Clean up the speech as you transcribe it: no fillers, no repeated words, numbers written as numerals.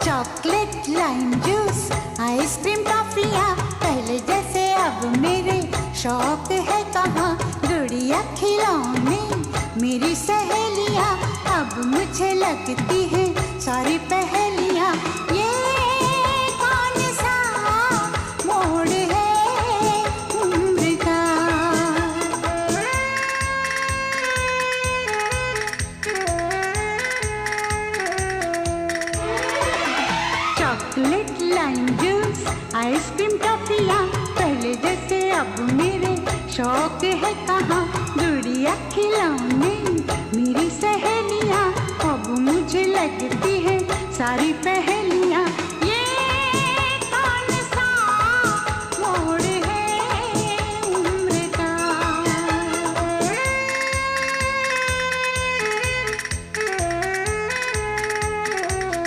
Chocolate lime juice ice cream टॉफियाँ पहले जैसे अब मेरे शौक है कहाँ। गुड़िया खिलौने मेरी सहेलियाँ अब मुझे लगती है सारी पहेलियाँ। ये कौन सा मोड़ है उम्र का। चॉकलेट लाइम जूस आइसक्रीम टॉफियाँ पहले जैसे अब मेरे शौक है कहाँ। गुड़िया खिलौने मेरी सहेलियाँ अब मुझे लगती है सारी पहेलियाँ।